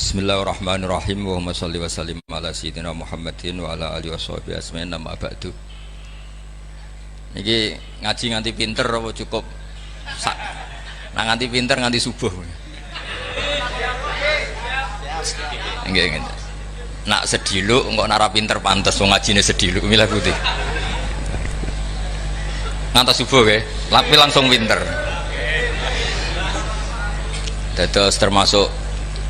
Bismillahirrahmanirrahim. Allahumma sholli wa sallim ala sayyidina Muhammadin wa ala alihi washabihi ajmain. Amma ba'du. Niki ngaji nganti pinter apa cukup sak? Nah nganti pinter nganti subuh. Nggih nggih. Nak sediluk engko nara pinter pantes wong ngajine sediluk milah putih. Ngantos subuh nggih, tapi langsung pinter. Dados termasuk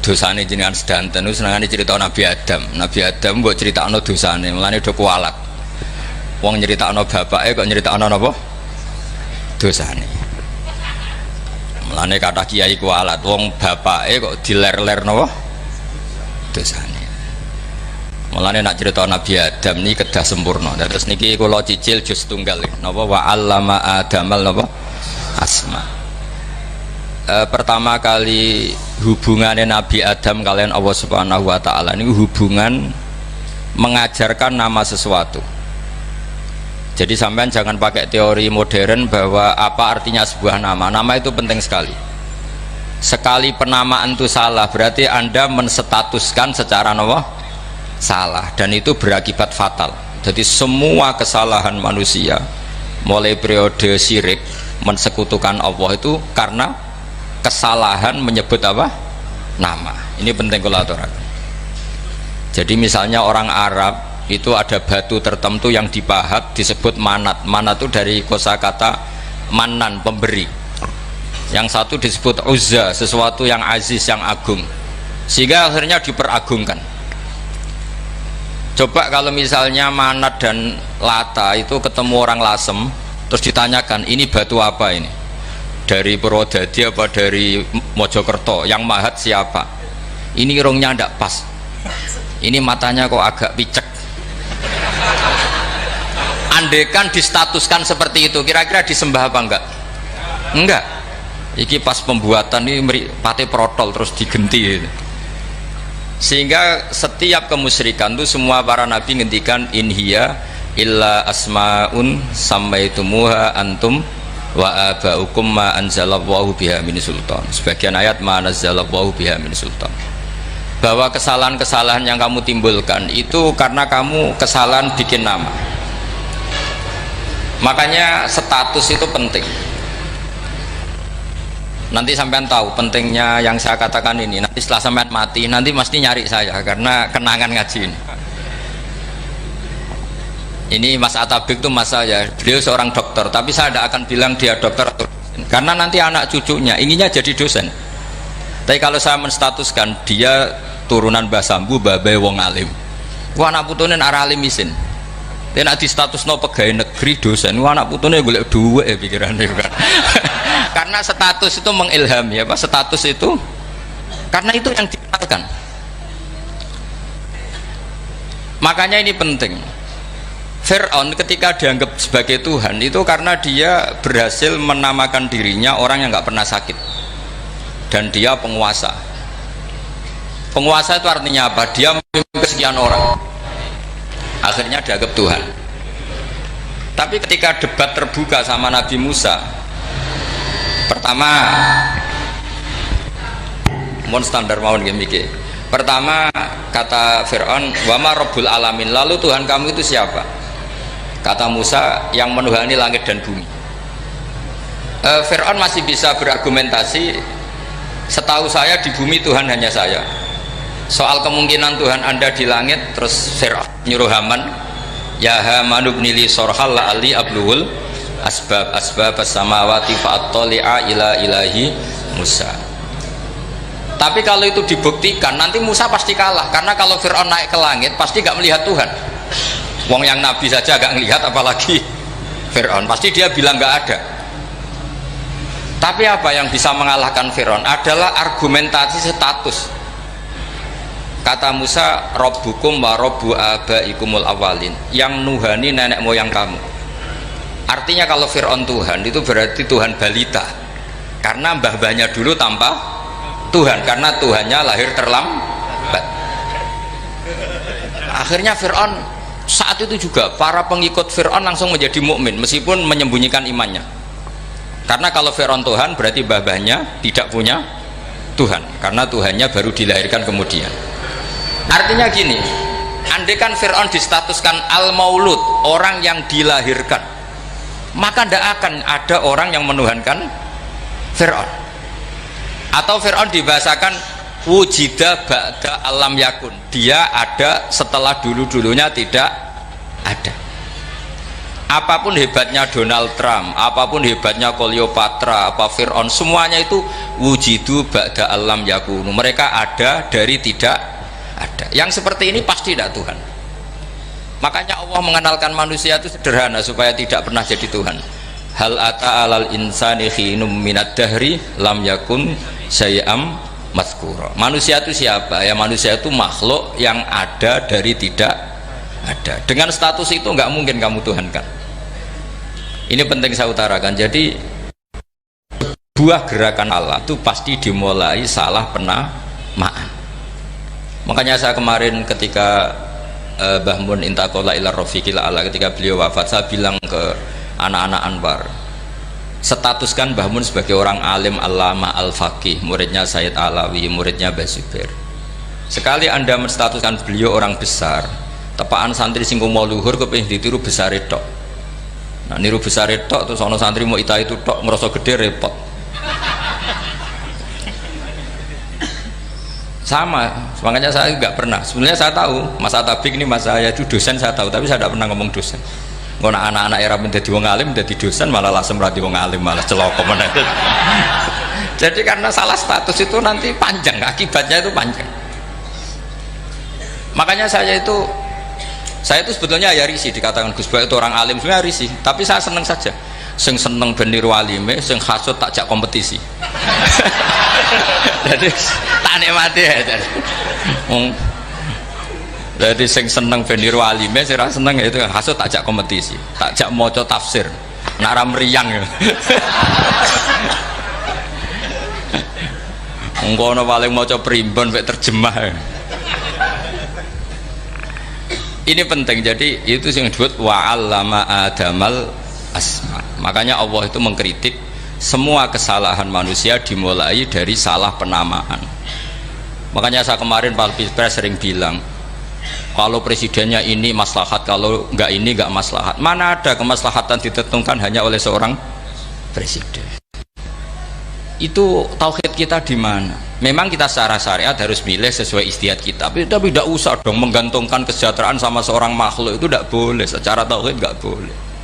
dosane jenengan sedanten niku senengane cerita Nabi Adam. Nabi Adam mbok critakno dosane, mulane do kualat. Wong nyeritakno bapake kok nyeritakno napa? Dosane. Mulane kathah kiai kualat, wong bapake kok diler-ler napa? Dosane. Mulane nak cerita Nabi Adam niki kedah sempurna. Terus niki kula cicil juz tunggal napa wa 'allama Adamal napa? Asma. Pertama kali hubungannya Nabi Adam kalian Allah Subhanahu wa Ta'ala ini hubungan mengajarkan nama sesuatu. Jadi sampean jangan pakai teori modern bahwa apa artinya sebuah nama. Nama itu penting sekali. Sekali penamaan itu salah berarti Anda menstatuskan secara nama salah, dan itu berakibat fatal. Jadi semua kesalahan manusia mulai periode syirik mensekutukan Allah itu karena kesalahan menyebut apa? Nama. Ini penting kalau aturaken. Jadi misalnya orang Arab itu ada batu tertentu yang dipahat disebut manat. Manat itu dari kosakata manan, pemberi. Yang satu disebut uzza, sesuatu yang aziz, yang agung. Sehingga akhirnya diperagungkan. Coba kalau misalnya manat dan lata itu ketemu orang Lasem, terus ditanyakan, ini batu apa ini? Dari Purwodadi apa dari Mojokerto, yang mahat siapa? Ini irungnya ndak pas, ini matanya kok agak picek. Andekan distatuskan seperti itu, kira-kira disembah apa enggak? Enggak. Iki pas pembuatan ini pate protol terus digenti gitu. Sehingga setiap kemusyrikan itu semua para nabi ngendikan inhiya illa asmaun sammaitumuha antum wa aba'ukum ma anzalallahu biha min sultan. Sebagian ayat ma anzalallahu biha min sultan, bahwa kesalahan-kesalahan yang kamu timbulkan itu karena kamu kesalahan bikin nama. Makanya status itu penting. Nanti sampean tahu pentingnya yang saya katakan ini. Nanti setelah sampean mati nanti mesti nyari saya karena kenangan ngaji ini. Ini Mas Atabik itu mas saya, beliau seorang dokter, tapi saya tidak akan bilang dia dokter atau dosen, karena nanti anak cucunya inginnya jadi dosen. Tapi kalau saya menstatuskan dia turunan Mbah Sambu, babai wong alim, wah anak putune arah alim isin, dia nak di status no pegawai negeri dosen, wah anak putune golek duit pikirannya kan. Karena status itu mengilhami, apa status itu, karena itu yang dikenalkan. Makanya ini penting. Fir'aun ketika dianggap sebagai Tuhan itu karena dia berhasil menamakan dirinya orang yang nggak pernah sakit, dan dia penguasa. Penguasa itu artinya apa? Dia memimpin kesekian orang, akhirnya dianggap Tuhan. Tapi ketika debat terbuka sama Nabi Musa, pertama mohon standar mawon gimmick. Pertama kata Fir'aun, wama Rabbul Alamin, lalu Tuhan kamu itu siapa? Kata Musa, yang menuhani langit dan bumi. Fir'aun masih bisa berargumentasi, setahu saya di bumi Tuhan hanya saya. Soal kemungkinan Tuhan Anda di langit, terus Fir'aun nyuruh Haman, ya Haman ibnili sorhal la'ali abluhul asbab as-samawati fa'attali'a ila ilahi Musa. Tapi kalau itu dibuktikan nanti Musa pasti kalah, karena kalau Fir'aun naik ke langit pasti gak melihat Tuhan. Wong yang Nabi saja gak ngelihat, apalagi Fir'aun, pasti dia bilang gak ada. Tapi apa yang bisa mengalahkan Fir'aun adalah argumentasi status. Kata Musa, Rabbukum wa Rabbu abaikumul awalin, yang nuhani nenek moyang kamu. Artinya kalau Fir'aun Tuhan itu berarti Tuhan balita, karena mbah-mbahnya dulu tanpa Tuhan, karena Tuhannya lahir terlambat. Akhirnya Fir'aun saat itu juga para pengikut Fir'aun langsung menjadi mukmin meskipun menyembunyikan imannya, karena kalau Fir'aun Tuhan berarti mbah-mbahnya tidak punya Tuhan, karena Tuhannya baru dilahirkan kemudian. Artinya gini, andai kan Fir'aun distatuskan al-maulud, orang yang dilahirkan, maka tidak akan ada orang yang menuhankan Fir'aun. Atau Fir'aun dibahasakan wujida ba'da alam yakun, dia ada setelah dulu-dulunya tidak ada. Apapun hebatnya Donald Trump, apapun hebatnya Cleopatra, apa Fir'aun, semuanya itu wujidu ba'da alam yakun, mereka ada dari tidak ada. Yang seperti ini pasti tidak Tuhan. Makanya Allah mengenalkan manusia itu sederhana supaya tidak pernah jadi Tuhan. Hal ata alal insani khinum minad dahri lam yakun syai'am mazkura. Manusia itu siapa? Ya manusia itu makhluk yang ada dari tidak ada. Dengan status itu nggak mungkin kamu tuhankan. Ini penting saya utarakan. Jadi buah gerakan Allah itu pasti dimulai salah penamaan. Makanya saya kemarin ketika Mbah Mun intakola ila rofiqil ala, ketika beliau wafat, saya bilang ke anak-anak Anwar, statuskan Mbah Mun sebagai orang alim, alama, al-faqih, muridnya Sayyid Alawi, muridnya Mbah Zubair. Sekali anda menstatuskan beliau orang besar, tepaan santri sing mau luhur kepengin ditiru besar itu. Nah niru besar itu terus ono santri mau ita itu tok ngerasa gede repot. Sama, makanya saya nggak pernah. Sebenarnya saya tahu Mas Atabik ini Mas saya itu dosen, saya tahu, tapi saya tidak pernah ngomong dosen. Ngono anak-anak era menjadi wong alim, menjadi dosen malah langsung merati wong alim, malah celoko mana. Jadi karena salah status itu nanti panjang, akibatnya itu panjang. Makanya saya itu sebetulnya ya risih dikatakan Gus Bak itu orang alim, sebenarnya risih, tapi saya seneng saja. Sing seneng ben niru alime, sing hasud tak jak kompetisi. Jadi tak nikmati ya. Jadi sing seneng ben niru alime, sing ra seneng itu hasud tak jak kompetisi, tak jak maca tafsir. Nak ra mriyang ya. Engko paling maca primbon mek terjemah. Ini penting. Jadi itu yang disebut wa'allama adamal asma. Makanya Allah itu mengkritik semua kesalahan manusia dimulai dari salah penamaan. Makanya saya kemarin Pak Pilpres sering bilang, kalau presidennya ini maslahat, kalau enggak ini enggak maslahat. Mana ada kemaslahatan ditentukan hanya oleh seorang presiden? Itu tauhid kita di mana? Memang kita secara syariat harus milih sesuai istihad kita, tapi tidak usah dong menggantungkan kesejahteraan sama seorang makhluk, itu tidak boleh. Secara tauhid nggak boleh.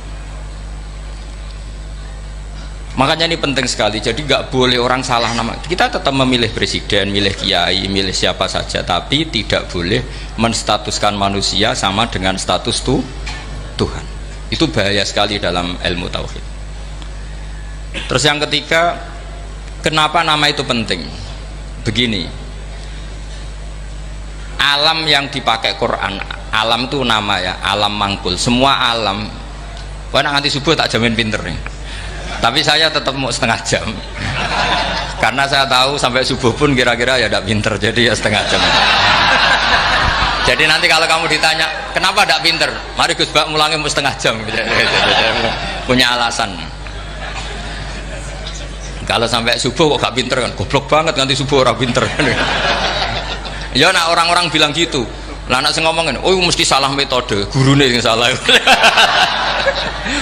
Makanya ini penting sekali. Jadi nggak boleh orang salah nama. Kita tetap memilih presiden, milih kiai, milih siapa saja, tapi tidak boleh menstatuskan manusia sama dengan status Tuhan. Itu bahaya sekali dalam ilmu tauhid. Terus yang ketiga, kenapa nama itu penting? Begini, alam yang dipakai Quran, alam itu nama ya, alam mangkul, semua alam. Wah nanti subuh tak jamin pinter nih, tapi saya tetap mau setengah jam karena saya tahu sampai subuh pun kira-kira ya tidak pinter, jadi ya setengah jam. Jadi nanti kalau kamu ditanya kenapa tidak pinter, mari Gus Bak mulangin mau setengah jam, punya alasan. Kalau sampai subuh kok gak pinter kan, goblok banget nanti subuh orang pinter. Ya nak orang-orang bilang gitu, lah anak ngomongin, oh mesti salah metode, gurune yang salah.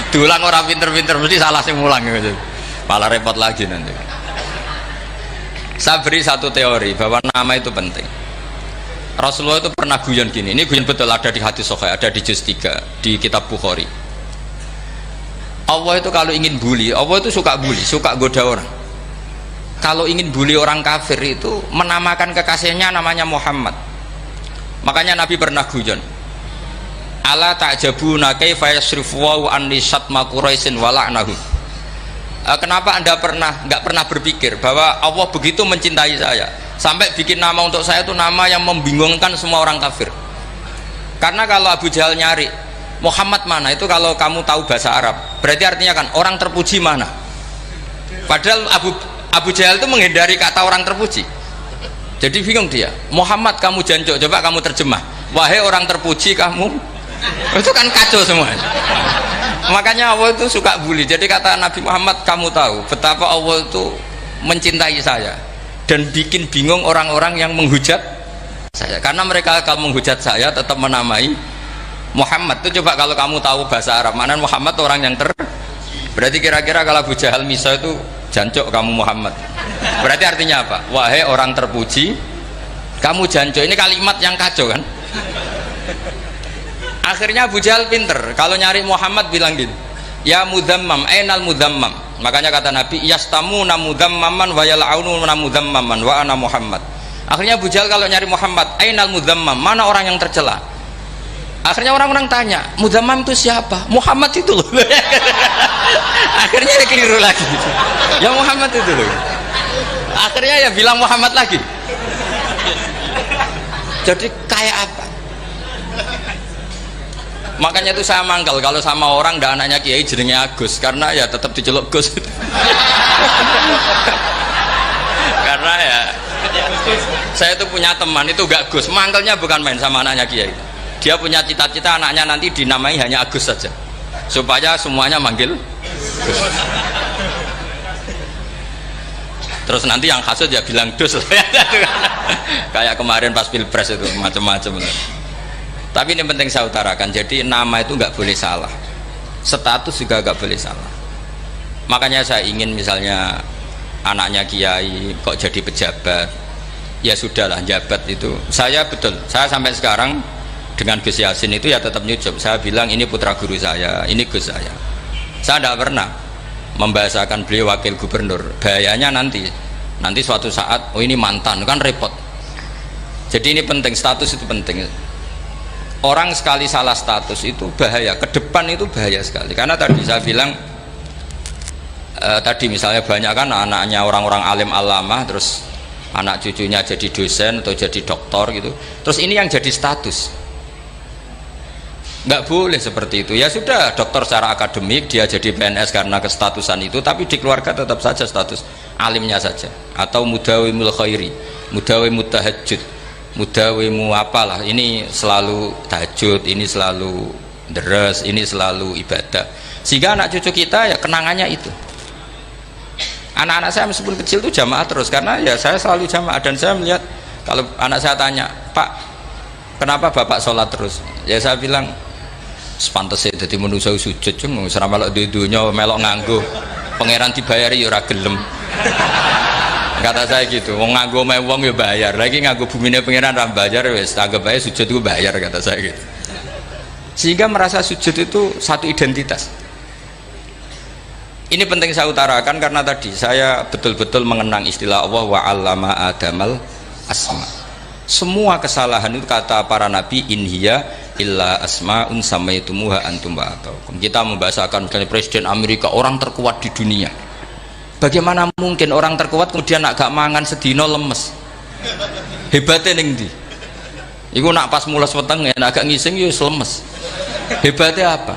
Diulang orang pinter-pinter mesti salah sing mulang gitu. Malah repot lagi nanti. Saya beri satu teori bahwa nama itu penting. Rasulullah itu pernah guyon gini, ini guyon betul, ada di hadis Sahih, ada di juz 3 di kitab Bukhari. Allah itu kalau ingin bully, Allah itu suka bully, suka goda orang. Kalau ingin bully orang kafir itu menamakan kekasihnya namanya Muhammad. Makanya Nabi pernah guyon, ala ta'jabuna kaifa yasrifu wa anni syatma quraisin wa la'nahu. Kenapa anda nggak pernah berpikir bahwa Allah begitu mencintai saya sampai bikin nama untuk saya itu nama yang membingungkan semua orang kafir? Karena kalau Abu Jahal nyari Muhammad mana, itu kalau kamu tahu bahasa Arab berarti artinya kan orang terpuji mana. Padahal Abu Jahal itu menghindari kata orang terpuji, jadi bingung dia. Muhammad kamu jancuk, coba kamu terjemah, wahai orang terpuji kamu. Itu kan kacau semua. Makanya Allah itu suka bully. Jadi kata Nabi Muhammad, kamu tahu betapa Allah itu mencintai saya dan bikin bingung orang-orang yang menghujat saya, karena mereka kalau menghujat saya tetap menamai Muhammad. Itu coba kalau kamu tahu bahasa Arab, mana Muhammad orang yang berarti kira-kira kalau Abu Jahal Misa itu jancuk kamu Muhammad, berarti artinya apa? Wahai orang terpuji, kamu jancuk. Ini kalimat yang kacau kan. Akhirnya Abu Jahal pinter, kalau nyari Muhammad bilang gini, ya mudzammam, ainal mudzammam. Makanya kata Nabi, yastamuna mudzammaman wa yal'aununa mudzammaman wa ana Muhammad. Akhirnya Abu Jahal kalau nyari Muhammad, ainal mudzammam, mana orang yang tercela. Akhirnya orang-orang tanya, mudzammam itu siapa? Muhammad itu loh. Akhirnya dia keliru lagi, ya Muhammad itu loh. Akhirnya ya bilang Muhammad lagi. Jadi kayak apa? Makanya itu saya mangkal kalau sama orang ndak anaknya kiai jenenge Agus, karena ya tetap diceluk Gus. Karena ya saya itu punya teman itu gak Gus, mangkalnya bukan main sama anaknya kiai. Dia punya cita-cita anaknya nanti dinamai hanya Agus saja, supaya semuanya manggil Gus. Terus nanti yang hasut ya bilang Dus. Kayak kemarin pas pilpres itu macam-macam. Tapi ini penting saya utarakan, jadi nama itu nggak boleh salah, status juga nggak boleh salah. Makanya saya ingin misalnya anaknya kiai kok jadi pejabat, ya sudahlah, jabat itu. Saya betul, saya sampai sekarang dengan Gus Yasin itu ya tetap nyucup. Saya bilang ini putra guru saya, ini Gus saya. Saya tidak pernah membahasakan beliau wakil gubernur. Bahayanya nanti suatu saat, oh ini mantan, kan repot. Jadi ini penting, status itu penting. Orang sekali salah status itu bahaya, ke depan itu bahaya sekali. Karena tadi saya bilang tadi misalnya banyak kan anaknya orang-orang alim alamah, terus anak cucunya jadi dosen atau jadi doktor gitu, terus ini yang jadi status. Nggak boleh seperti itu. Ya sudah, dokter secara akademik, dia jadi PNS karena kestatusan itu, tapi di keluarga tetap saja status alimnya saja. Atau mudawimul khairi, mudawimut tahajud, mudawimu apalah, ini selalu tahajud, ini selalu deres, ini selalu ibadah, sehingga anak cucu kita ya kenangannya itu. Anak-anak saya meskipun kecil itu jamaah terus, karena ya saya selalu jamaah. Dan saya melihat kalau anak saya tanya, Pak kenapa bapak sholat terus, ya saya bilang sepantesnya jadi manusia sujud, cuma selama melok dudunya melok nganggo pangeran dibayari ya ora gelem. Kata saya gitu, wong nganggo mewong ya bayar, lagi nganggo bumine pangeran ra bayar wis anggap ae sujud itu bayar, kata saya gitu. Sehingga merasa sujud itu satu identitas. Ini penting saya utarakan karena tadi saya betul-betul mengenang istilah Allah wa 'allama adamal asma. Semua kesalahan itu kata para nabi in hiya illa asmaun samaitumuha antum wa ataukum. Kita membahasakan misalnya presiden Amerika orang terkuat di dunia. Bagaimana mungkin orang terkuat kemudian agak mangan sedino lemes? Hebatnya ning ndi? Iku nak pas mulas weteng agak ngising ya lemes. Hebatnya apa?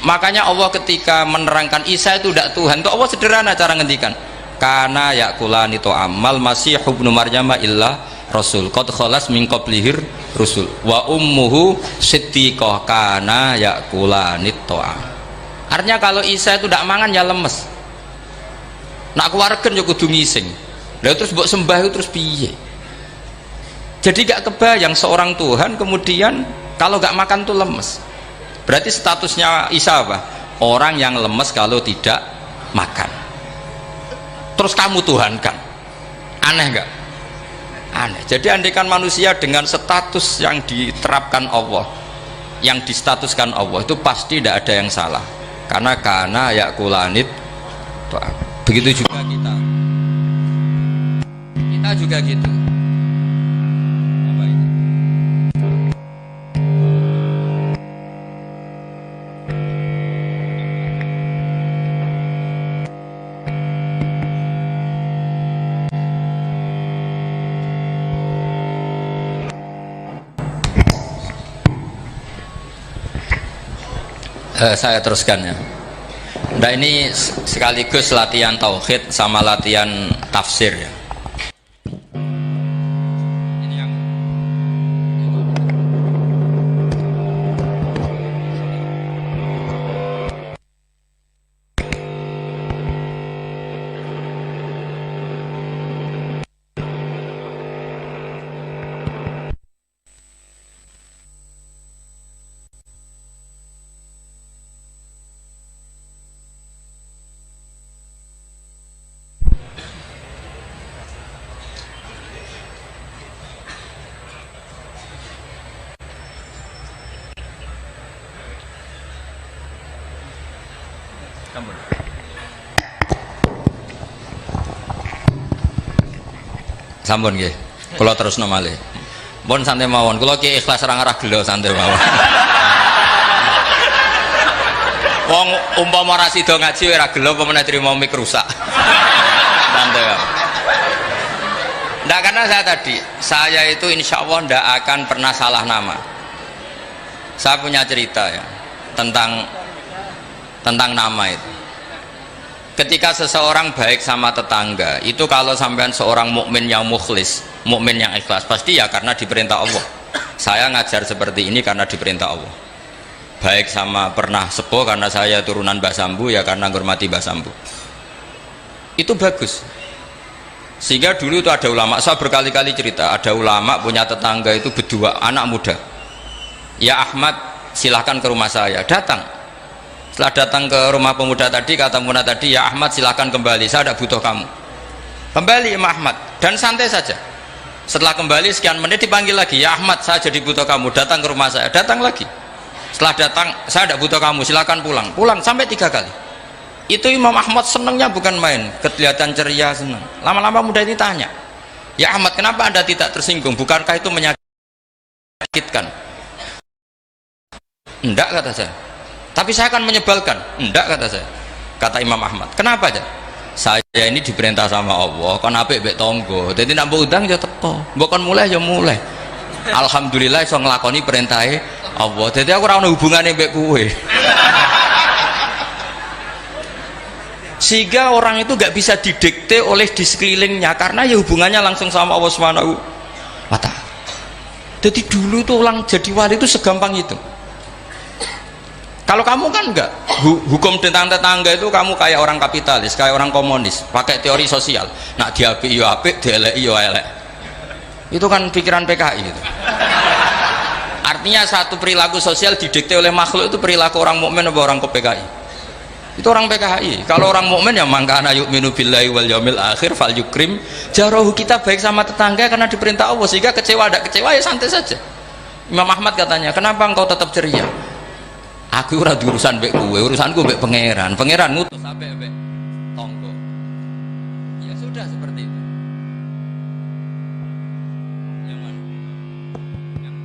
Makanya Allah ketika menerangkan Isa itu tidak Tuhan, itu Allah sederhana cara ngendikan. Karena yakulani to amal masih ibnu Maryam illa rasul qad khalas min qablihir rusul wa ummuhu siddiqah kana yakulani to. Artinya kalau Isa itu tidak mangan ya lemes. Nak keluarga ya kudu ngising. Lah terus mbok sembah itu terus piye? Jadi gak kebayang seorang Tuhan kemudian kalau gak makan tuh lemes. Berarti statusnya Isa apa? Orang yang lemes kalau tidak makan. Terus kamu Tuhan kan? Aneh gak? Aneh. Jadi andaikan manusia dengan status yang diterapkan Allah, yang distatuskan Allah, itu pasti tidak ada yang salah. Karena yakulanit tuh. Begitu juga kita juga gitu. Apa ini? Saya teruskan ya. Nah ini sekaligus latihan tauhid sama latihan tafsir ya. Ini yang Sampun nggih. Kula terusno malih. Pun santai mawon. Kula ki ikhlas ora ngarah gelo santai mawon. Wong umpama ora sida ngaji ora gelo apa meneh trimo mik rusak. Santai mawon. Nggak, karena saya itu insya Allah nggak akan pernah salah nama. Saya punya cerita ya tentang nama itu. Ketika seseorang baik sama tetangga, itu kalau sampean seorang mukmin yang mukhlis, mukmin yang ikhlas, pasti ya karena diperintah Allah. Saya ngajar seperti ini karena diperintah Allah. Baik sama pernah sepuh karena saya turunan Mbah Sambu, ya karena menghormati Mbah Sambu. Itu bagus. Sehingga dulu itu ada ulama, saya berkali-kali cerita, ada ulama punya tetangga itu berdua, anak muda. Ya Ahmad, silahkan ke rumah saya. Datang. Setelah datang ke rumah pemuda tadi, kata pemuda tadi, ya Ahmad silahkan kembali, saya tidak butuh kamu. Kembali Imam Ahmad, dan santai saja. Setelah kembali sekian menit dipanggil lagi, ya Ahmad saya jadi butuh kamu, datang ke rumah saya. Datang lagi. Setelah datang, saya tidak butuh kamu, silahkan pulang. Pulang sampai 3 kali. Itu Imam Ahmad senangnya bukan main, kelihatan ceria, senang. Lama-lama muda ini tanya, ya Ahmad kenapa anda tidak tersinggung, bukankah itu menyakitkan? Enggak, kata saya. Tapi saya akan menyebalkan. Enggak, kata saya. Kata Imam Ahmad, kenapa aja? Saya ini diperintah sama Allah, kon apik mbek tangga. Dadi nek mbok udang ya teko, mbok kon mulai ya mulai. Alhamdulillah iso nglakoni perintahe Allah. Dadi aku ora ono hubungane mbek kowe. Sehingga orang itu gak bisa didikte oleh di sekelilingnya karena ya hubungannya langsung sama Allah Subhanahu wa ta'ala. Jadi dulu itu orang jadi wali itu segampang itu. Kalau kamu kan enggak, hukum tentang tetangga itu kamu kayak orang kapitalis, kayak orang komunis, pakai teori sosial. Nak diapik yo apik, dielek yo elek. Itu kan pikiran PKI itu. Artinya satu perilaku sosial didikte oleh makhluk itu perilaku orang mukmin atau orang ke PKI. Itu orang PKI. Kalau orang mukmin ya mangkana yu'minu billahi wal yaumil akhir fal yukrim jarahu, kita baik sama tetangga karena diperintah Allah, sehingga kecewa ada kecewa ya santai saja. Imam Ahmad katanya, kenapa engkau tetap ceria? Aku ora urusan mbek kowe, urusanku mbek pangeran. Pangeran ngutus sampai mbek tonggo. Ya sudah seperti itu. Yang mana? Yang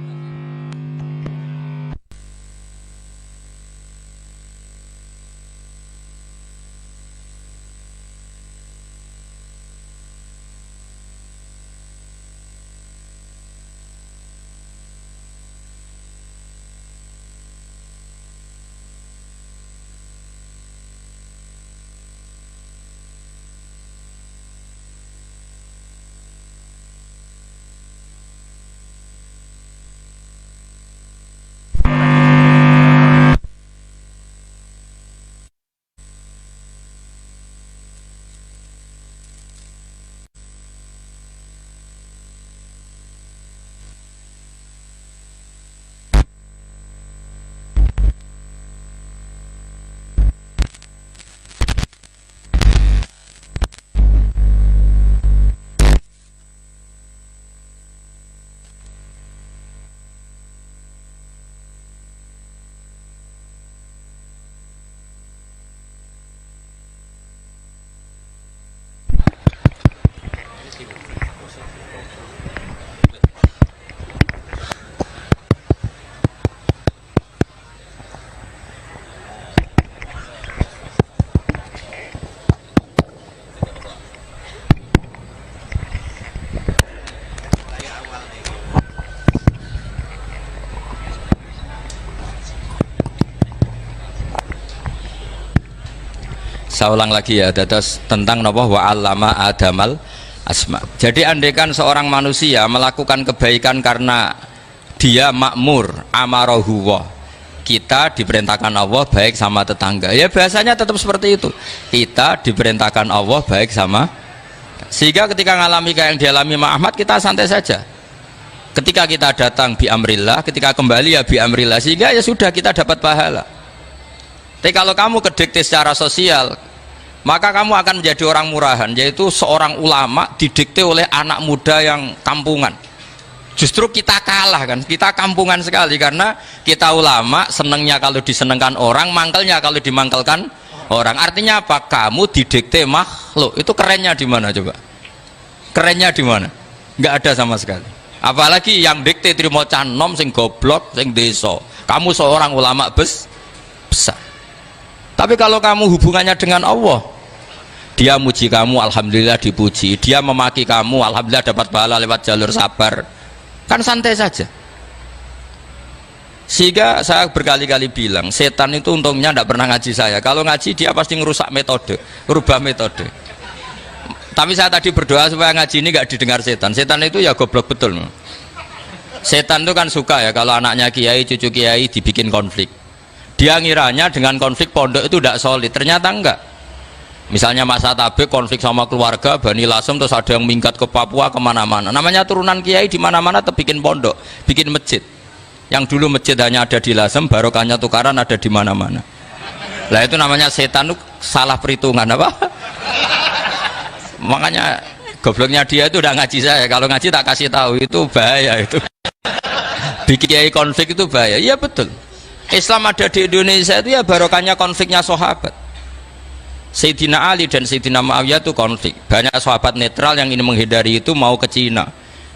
saya ulang lagi ya, dados tentang napa wa 'allama adamal asma. Jadi andaikan seorang manusia melakukan kebaikan karena dia makmur, amarahu wa, kita diperintahkan Allah baik sama tetangga, ya biasanya tetap seperti itu, kita diperintahkan Allah baik sama, sehingga ketika ngalami kayak yang dialami Ahmad, kita santai saja. Ketika kita datang bi amrillah, ketika kembali ya bi amrillah, sehingga ya sudah kita dapat pahala. Tapi kalau kamu kedikte secara sosial, maka kamu akan menjadi orang murahan, yaitu seorang ulama didikte oleh anak muda yang kampungan. Justru kita kalah kan, kita kampungan sekali karena kita ulama senengnya kalau disenengkan orang, mangkelnya kalau dimangkelkan orang. Artinya apa? Kamu didikte makhluk. Itu kerennya di mana coba? Kerennya di mana? Nggak ada sama sekali. Apalagi yang dikte trimo canom sing goblok sing desa. Kamu seorang ulama besar. Tapi kalau kamu hubungannya dengan Allah, dia muji kamu, alhamdulillah dipuji. Dia memaki kamu, alhamdulillah dapat pahala lewat jalur sabar. Kan santai saja. Sehingga saya berkali-kali bilang, setan itu untungnya tidak pernah ngaji saya. Kalau ngaji dia pasti ngerusak metode, rubah metode. Tapi saya tadi berdoa supaya ngaji ini nggak didengar setan. Setan itu ya goblok betul. Setan itu kan suka ya kalau anaknya kiai, cucu kiai dibikin konflik. Dia ngiranya dengan konflik pondok itu tidak solid. Ternyata enggak. Misalnya Mas Atabek konflik sama keluarga Bani Lasem, terus ada yang minggat ke Papua kemana-mana. Namanya turunan kiai di mana-mana tetap bikin pondok, bikin masjid. Yang dulu masjid hanya ada di Lasem, barokahnya tukaran ada di mana-mana. Lah itu namanya setan, itu salah perhitungan apa? Makanya gobloknya dia itu udah ngaji saya. Kalau ngaji tak kasih tahu, itu bahaya itu. Bikin kiai konflik itu bahaya. Iya betul. Islam ada di Indonesia itu ya barokahnya konfliknya sahabat. Sayyidina Ali dan Sayyidina Muawiyah itu konflik. Banyak sahabat netral yang ingin menghindari itu mau ke Cina.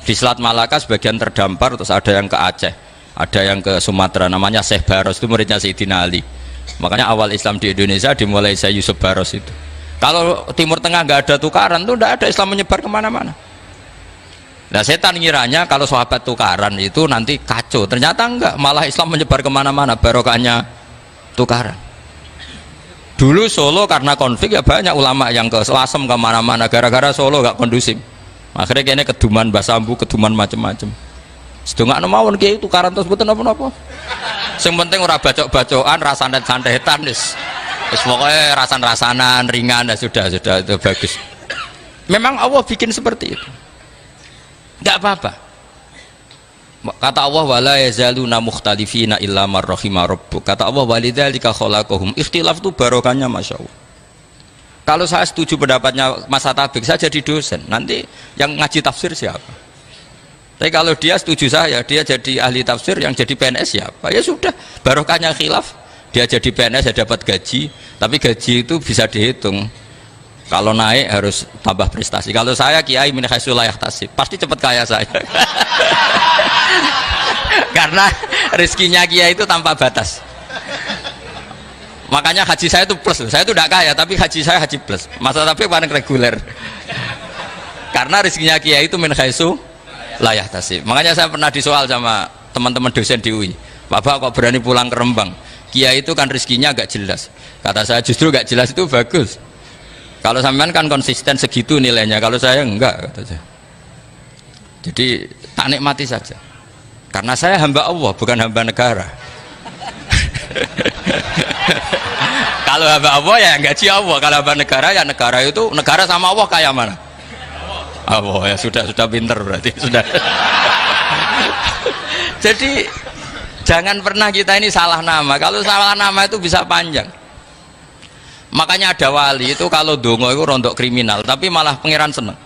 Di Selat Malaka sebagian terdampar, terus ada yang ke Aceh, ada yang ke Sumatera. Namanya Syekh Baros, itu muridnya Sayyidina Ali. Makanya awal Islam di Indonesia dimulai Syekh Yusuf Baros itu. Kalau Timur Tengah nggak ada tukaran, itu tidak ada Islam menyebar kemana-mana. Nah setan ngiranya kalau sahabat tukaran itu nanti kacau. Ternyata enggak, malah Islam menyebar kemana-mana, barokahnya tukaran. Dulu Solo karena konflik ya banyak ulama yang ke Lasem kemana-mana gara-gara Solo gak kondusif. Akhirnya kayaknya keduman basambu, keduman macem-macem. Sedengak mawon kiai tukaran terus mboten napa-napa. Sing penting ora bacok-bacokan, rasanan-santetan wis. Wis pokoke rasan-rasanan ringan ya sudah itu bagus. Memang Allah bikin seperti itu. Enggak apa-apa. Kata Allah wala yazaluna mukhtalifina illa man rahima rabbuk. Kata Allah walidzalika khalaqahum. Ikhtilaf itu barokahnya Masya Allah. Kalau saya setuju pendapatnya Mas Atabek, saya jadi dosen. Nanti yang ngaji tafsir siapa? Tapi kalau dia setuju saya, dia jadi ahli tafsir, yang jadi PNS siapa? Ya sudah, barokahnya khilaf. Dia jadi PNS ya dapat gaji, tapi gaji itu bisa dihitung. Kalau naik harus tambah prestasi. Kalau saya kiai min haitsu la yahtasib, pasti cepat kaya saya. Karena rezekinya kiai itu tanpa batas. Makanya haji saya itu plus. Saya itu tidak kaya, tapi haji saya haji plus. Masa tapi paling reguler. Karena rezekinya kiai itu min haitsu la yahtasib. Makanya saya pernah disoal sama teman-teman dosen di UI. Bapak kok berani pulang ke Rembang? Kiai itu kan rezekinya agak jelas. Kata saya justru agak jelas itu bagus. Kalau sampean kan konsisten segitu nilainya, kalau saya enggak, kata saya. Jadi tak nikmati saja. Karena saya hamba Allah, bukan hamba negara. Kalau hamba Allah ya gaji Allah, kalau hamba negara ya negara itu, negara sama Allah kayak mana? Allah ya sudah pinter berarti sudah. Jadi jangan pernah kita ini salah nama. Kalau salah nama itu bisa panjang. Makanya ada wali itu kalau dongo itu rontok kriminal, tapi malah pangeran seneng.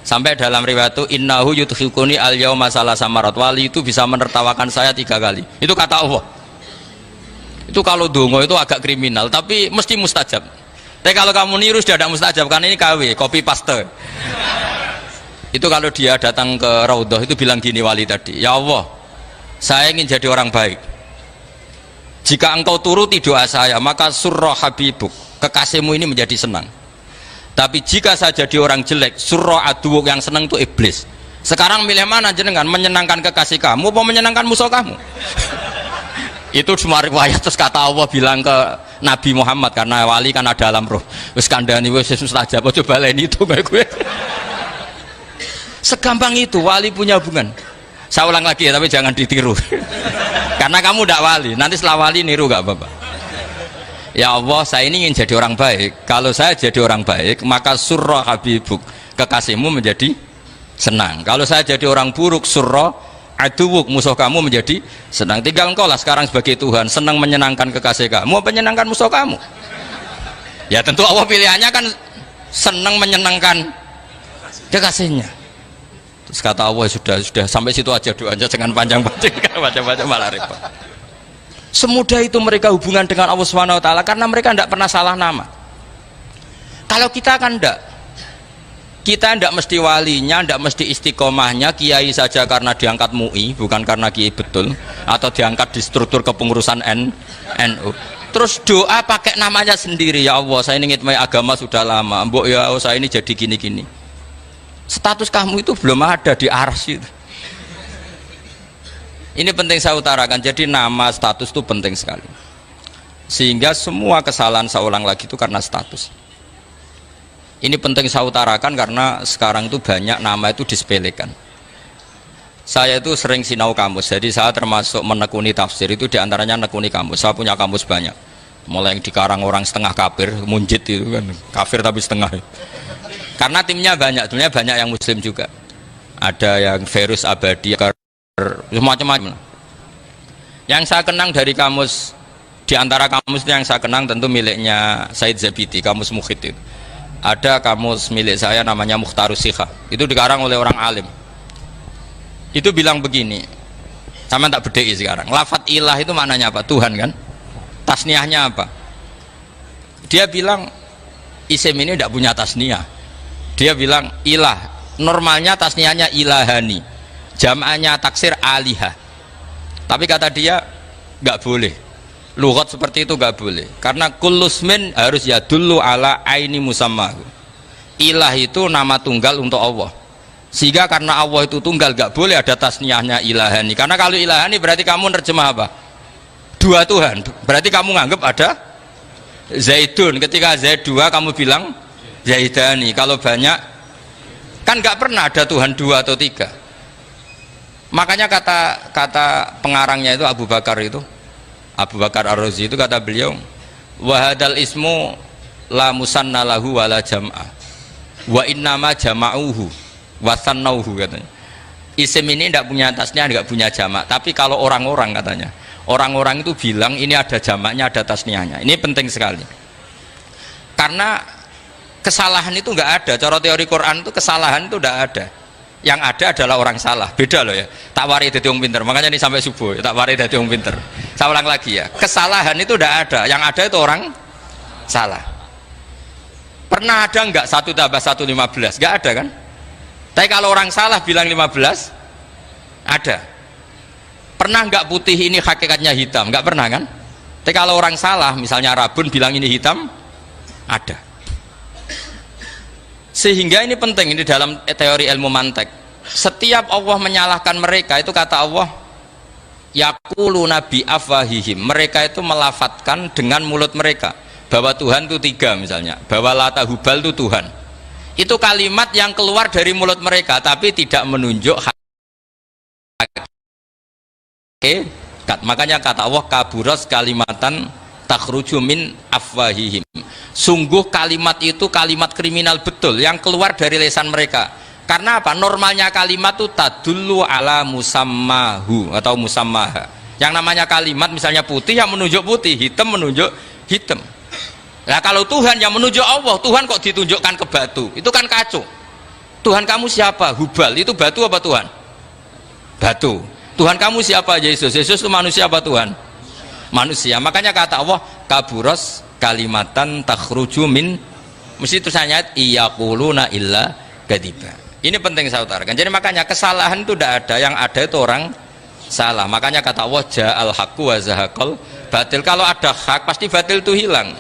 Sampai dalam riwayat itu innahu yudhikuni al yauma salasa marat, wali itu bisa menertawakan saya 3 kali. Itu kata Allah. Itu kalau dongo itu agak kriminal, tapi mesti mustajab. Tapi kalau kamu niru sudah ada mustajab, karena ini KW, copy paste. Itu kalau dia datang ke Raudhah itu bilang gini wali tadi, ya Allah, saya ingin jadi orang baik. Jika engkau turuti doa saya, maka surra habibuk, kekasihmu ini menjadi senang. Tapi jika saya jadi orang jelek, surra aduwuk, yang senang itu iblis. Sekarang milih mana jenengan, menyenangkan kekasih kamu atau menyenangkan musuh kamu? Itu cuma riwayat. Terus kata Allah bilang ke Nabi Muhammad, karena wali kan ada alam roh, wis kandhani wis mustajab, coba lain itu kayak gue. Segampang itu wali punya hubungan. Saya ulang lagi ya, tapi jangan ditiru. Karena kamu tidak wali, nanti setelah wali niru gak apa-apa. Ya Allah, saya ini ingin jadi orang baik. Kalau saya jadi orang baik, maka surra habibuk, kekasihmu menjadi senang. Kalau saya jadi orang buruk, surra aduwuk, musuh kamu menjadi senang. Tinggal engkau lah sekarang sebagai Tuhan, senang menyenangkan kekasih kamu, menyenangkan musuh kamu. Ya tentu Allah pilihannya kan senang menyenangkan kekasihnya. Terus kata Allah sudah sampai situ aja doanya, jangan panjang-panjang, panjang-panjang malah repot. Semudah itu mereka hubungan dengan Allah Subhanahu wa taala karena mereka tidak pernah salah nama. Kalau kita kan tidak. Kita tidak mesti walinya, tidak mesti istiqomahnya, kiai saja karena diangkat MUI, bukan karena kiai betul, atau diangkat di struktur kepengurusan NU. Terus doa pakai namanya sendiri, ya Allah saya ini ngitmai agama sudah lama, mbok ya Allah saya ini jadi gini-gini. Status kamu itu belum ada di arsy. Ini penting saya utarakan, jadi nama status itu penting sekali. Sehingga semua kesalahan saya ulang lagi itu karena status. Ini penting saya utarakan karena sekarang itu banyak nama itu disepelekan. Saya itu sering sinau kamus, jadi saya termasuk menekuni tafsir itu diantaranya menekuni kamus. Saya punya kamus banyak, mulai yang dikarang orang setengah kafir, munjid itu kan kafir tapi setengah. Karena timnya banyak yang muslim juga. Ada yang Virus Abadi, macam-macam. Yang saya kenang dari kamus, diantara kamus yang saya kenang tentu miliknya Said Zabidi, kamus Mukhid itu. Ada kamus milik saya namanya Mukhtarus Sikha, itu dikarang oleh orang alim. Itu bilang begini, sama tak bedai sekarang, lafadz ilah itu maknanya apa? Tuhan kan? Tasniahnya apa? Dia bilang isim ini tidak punya tasniah. Dia bilang ilah, normalnya tasniahnya ilahani, jam'anya taksir alihah. Tapi kata dia nggak boleh, lughat seperti itu nggak boleh, karena kullusmin harus ya dulu ala aini musamma. Ilah itu nama tunggal untuk Allah, sehingga karena Allah itu tunggal nggak boleh ada tasniahnya ilahani. Karena kalau ilahani berarti kamu nerjemah apa? Dua Tuhan. Berarti kamu nganggap ada Zaidun, ketika Zaid dua kamu bilang Zaidani. Kalau banyak kan nggak pernah ada Tuhan dua atau tiga. Makanya kata pengarangnya itu Abu Bakar Ar-Razi itu kata beliau, wahadal ismu la musanna lahu wala jam'ah wa innama jama'uhu wa sannauhu, katanya. Isim ini tidak punya tasnya, tidak punya jamak, tapi kalau orang-orang katanya, orang-orang itu bilang ini ada jamaknya, ada tasniahnya. Ini penting sekali, karena kesalahan itu nggak ada. Cara teori Quran itu kesalahan itu tidak ada. Yang ada adalah orang salah. Beda loh ya, tak wari dadi wong pinter. Makanya ini sampai subuh tak wari dadi wong pinter. Saya ulang lagi ya, kesalahan itu tidak ada, yang ada itu orang salah. Pernah ada nggak 1 tambah 1 15? Nggak ada kan? Tapi kalau orang salah bilang 15, ada. Pernah nggak putih ini hakikatnya hitam? Nggak pernah kan? Tapi kalau orang salah, misalnya Rabun bilang ini hitam, ada. Sehingga ini penting, ini dalam teori ilmu mantek. Setiap Allah menyalahkan mereka itu kata Allah, yaquluna bi afwahihim, mereka itu melafatkan dengan mulut mereka bahwa Tuhan itu 3 misalnya, bahwa Lata Hubal itu Tuhan. Itu kalimat yang keluar dari mulut mereka tapi tidak menunjuk hakikat. Makanya kata Allah, kaburas kalimatan takhruju min afwahihim. Sungguh kalimat itu kalimat kriminal betul yang keluar dari lisan mereka. Karena apa? Normalnya kalimat itu tadullu ala musammahu atau musammaha. Yang namanya kalimat misalnya putih yang menunjuk putih, hitam menunjuk hitam. Nah kalau Tuhan yang menunjuk Allah, Tuhan kok ditunjukkan ke batu? Itu kan kacau. Tuhan kamu siapa? Hubal. Itu batu apa Tuhan? Batu. Tuhan kamu siapa? Yesus. Yesus itu manusia apa Tuhan? Manusia. Makanya kata Allah, kaburos kalimatan takhruju min, mesti tulisannya iyaquluna illa kadiba. Ini penting saya utarakan. Jadi makanya kesalahan itu tidak ada, yang ada itu orang salah. Makanya kata Allah, ja'al haqqu wa zahaqal batil. Kalau ada hak pasti batil itu hilang.